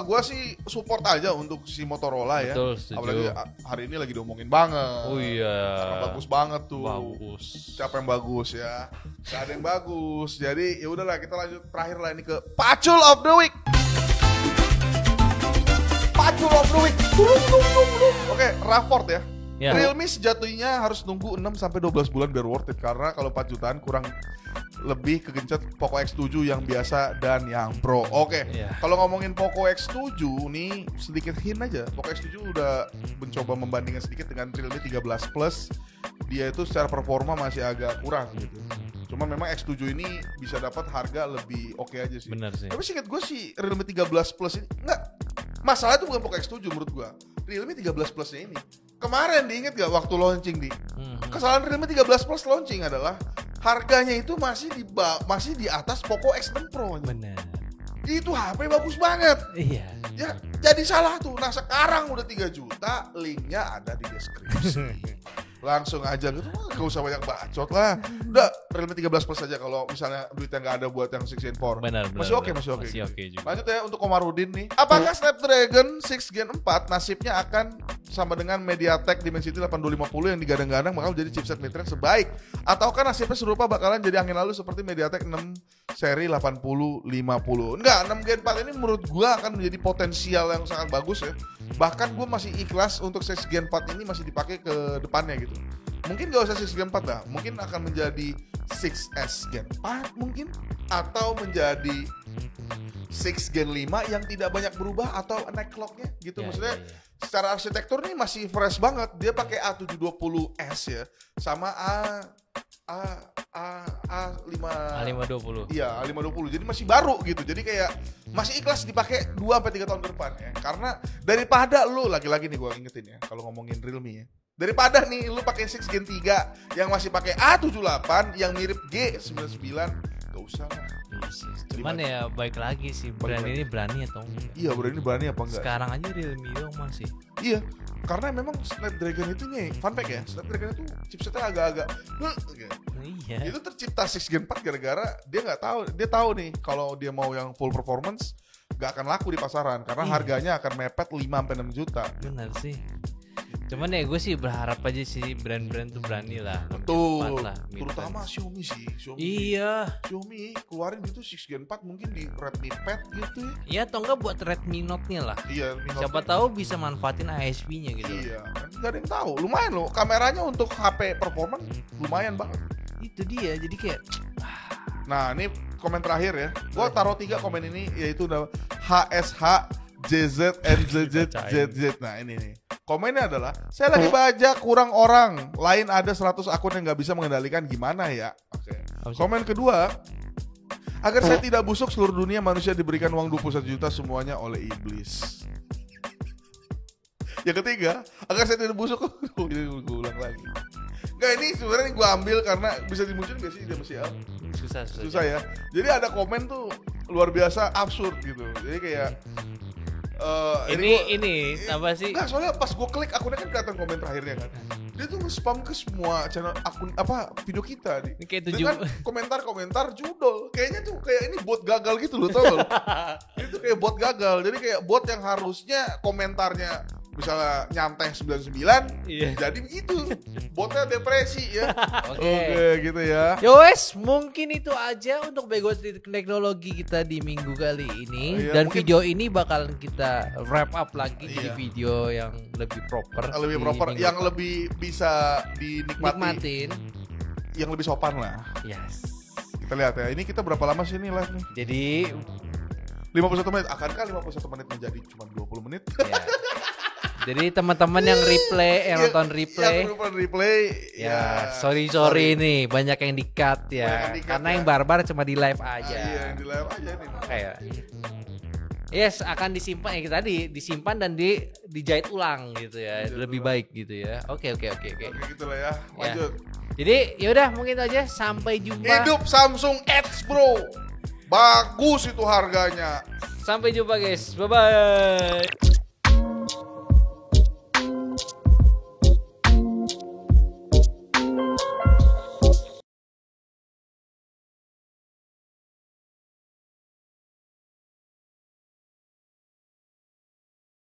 Speaker 2: gua sih support aja untuk si Motorola ya.
Speaker 1: Betul, setuju.
Speaker 2: Apalagi hari ini lagi diomongin banget.
Speaker 1: Oh iya.
Speaker 2: Karena bagus banget tuh.
Speaker 1: Bagus.
Speaker 2: Siapa yang bagus ya? Gak ada yang bagus. Jadi ya udahlah kita lanjut terakhir lah ini ke Pacul of the Week. Pacul of the Week. Oke, Rapport ya.
Speaker 1: Ya.
Speaker 2: Realme sejatinya harus nunggu 6 sampai 12 bulan biar worth it karena kalau 4 jutaan kurang lebih kegencet Poco X7 yang biasa dan yang Pro. Oke.
Speaker 1: Iya.
Speaker 2: Kalau ngomongin Poco X7 nih sedikit hint aja. Poco X7 udah mencoba membandingkan sedikit dengan Realme 13 Plus. Dia itu secara performa masih agak kurang gitu. Cuma memang X7 ini bisa dapat harga lebih oke aja sih.
Speaker 1: Bener sih.
Speaker 2: Tapi seingat gue sih Realme 13 Plus ini enggak. Masalah itu bukan Poco X7 menurut gue. Realme 13 Plus-nya ini. Kemarin diinget gak waktu launching kesalahan Realme 13 Plus launching adalah harganya itu masih di atas Poco X6 Pro.
Speaker 1: Bener.
Speaker 2: Itu HP bagus banget.
Speaker 1: Iya.
Speaker 2: Ya, jadi salah tuh. Nah, sekarang udah 3 juta, linknya ada di deskripsi. Langsung aja gitu, gak usah banyak bacot lah. Udah, Realme 13 Plus aja kalau misalnya duitnya gak ada buat yang 6 Gen 4.
Speaker 1: Benar.
Speaker 2: Masih oke.
Speaker 1: Masih oke juga.
Speaker 2: Lanjut ya untuk Komarudin nih. Apakah Snapdragon 6 Gen 4 nasibnya akan sama dengan MediaTek Dimensity 8250 yang digadang-gadang bakal jadi chipset mid-range sebaik, ataukah nasibnya serupa bakalan jadi angin lalu seperti MediaTek 6 seri 8050? Enggak, 6 Gen 4 ini menurut gua akan menjadi potensial yang sangat bagus ya. Bahkan gua masih ikhlas untuk 6 Gen 4 ini masih dipakai ke depannya gitu. Mungkin gak usah 6 Gen 4 dah, mungkin akan menjadi 6S Gen 4 mungkin, atau menjadi 6 Gen 5 yang tidak banyak berubah atau neck clock-nya gitu. Maksudnya secara arsitektur nih masih fresh banget. Dia pakai A720S ya, sama A5
Speaker 1: A520.
Speaker 2: Iya, A520. Jadi masih baru gitu. Jadi kayak masih ikhlas dipakai 2 sampai 3 tahun ke depan ya. Karena daripada lu lagi-lagi nih gua ingetin ya kalau ngomongin Realme ya. Daripada nih lu pakai 6 Gen 3 yang masih pakai A78 yang mirip G99, enggak usah lah.
Speaker 1: Cuman ya baik lagi sih brand
Speaker 2: Baik.
Speaker 1: ini berani atau enggak.
Speaker 2: Iya, berani apa enggak?
Speaker 1: Sekarang aja Realme dong masih.
Speaker 2: Iya, karena memang Snapdragon itu nih, fun fact ya, Snapdragon itu chipsetnya agak-agak gitu.
Speaker 1: Iya.
Speaker 2: Itu tercipta 6 Gen 4 gara-gara dia tahu nih kalau dia mau yang full performance gak akan laku di pasaran karena
Speaker 1: Iya.
Speaker 2: harganya akan mepet 5 sampai 6 juta.
Speaker 1: Benar sih. Cuman ya gue sih berharap aja sih brand-brand tuh berani lah.
Speaker 2: Betul.
Speaker 1: Lah,
Speaker 2: Terutama Xiaomi sih.
Speaker 1: Iya.
Speaker 2: Xiaomi keluarin gitu 6 Gen 4 mungkin di Redmi Pad gitu ya.
Speaker 1: Iya atau enggak buat Redmi Note-nya lah.
Speaker 2: Iya, Mi Note.
Speaker 1: Siapa tahu bisa manfaatin ASP-nya gitu.
Speaker 2: Iya, kan gak ada yang tahu. Lumayan loh, kameranya untuk HP performance lumayan banget.
Speaker 1: Itu dia. Jadi kayak
Speaker 2: Nah, ini komen terakhir ya. Gua taruh 3 komen ini yaitu HSH JZ NZZ. Nah, ini nih. Komennya adalah, saya lagi bajak kurang orang. Lain ada 100 akun yang nggak bisa mengendalikan, gimana ya? Oke. Komen kedua, agar saya tidak busuk seluruh dunia manusia diberikan uang 21 juta semuanya oleh iblis. Yang ketiga, agar saya tidak busuk. Ini gue ulang lagi. Nggak, ini sebenarnya gue ambil karena bisa dimunculin gak sih dia masih up? Susah ya. Jadi ada komen tuh luar biasa absurd gitu. Jadi kayak
Speaker 1: ini apa sih?
Speaker 2: Enggak, soalnya pas gue klik akunnya kan kelihatan komen terakhirnya kan. Dia tuh nge-spam ke semua channel akun video kita nih.
Speaker 1: Ini kayak
Speaker 2: dengan komentar-komentar judul. Kayaknya tuh kayak ini bot gagal gitu loh, tau gak lo? Itu kayak bot gagal. Jadi kayak bot yang harusnya komentarnya misalnya nyantai 99,
Speaker 1: Iya.
Speaker 2: jadi begitu. Botnya depresi ya.
Speaker 1: Oke.
Speaker 2: Oke, gitu ya.
Speaker 1: Yo wes, mungkin itu aja untuk Bego Teknologi kita di minggu kali ini.
Speaker 2: Oh, iya,
Speaker 1: Dan
Speaker 2: mungkin-
Speaker 1: video ini bakalan kita wrap up lagi di
Speaker 2: Iya.
Speaker 1: video yang lebih proper.
Speaker 2: Lebih
Speaker 1: di
Speaker 2: proper,
Speaker 1: minggu
Speaker 2: yang
Speaker 1: depan.
Speaker 2: lebih bisa dinikmati,
Speaker 1: Nikmatin.
Speaker 2: yang lebih sopan lah.
Speaker 1: Yes.
Speaker 2: Kita lihat ya. Ini kita berapa lama sih ini live nih?
Speaker 1: Jadi
Speaker 2: 51 menit. Akankah 51 menit menjadi cuma 20 menit?
Speaker 1: ya. Jadi teman-teman yang replay, yang nonton replay,
Speaker 2: Yang nonton replay,
Speaker 1: ya sorry nih, banyak yang di-cut
Speaker 2: Banyak
Speaker 1: ya.
Speaker 2: yang di-cut
Speaker 1: Karena
Speaker 2: ya.
Speaker 1: yang barbar cuma di live aja.
Speaker 2: Iya, yang di live aja nih.
Speaker 1: Kayak yes, akan disimpan ya tadi, disimpan dan dijahit ulang gitu ya.
Speaker 2: Dijahit
Speaker 1: Lebih
Speaker 2: ulang.
Speaker 1: baik gitu ya. Oke.
Speaker 2: Oke, gitu lah ya. Lanjut.
Speaker 1: Jadi yaudah mungkin itu aja, sampai jumpa.
Speaker 2: Hidup Samsung Edge, bro. Bagus itu harganya.
Speaker 1: Sampai jumpa guys. Bye bye.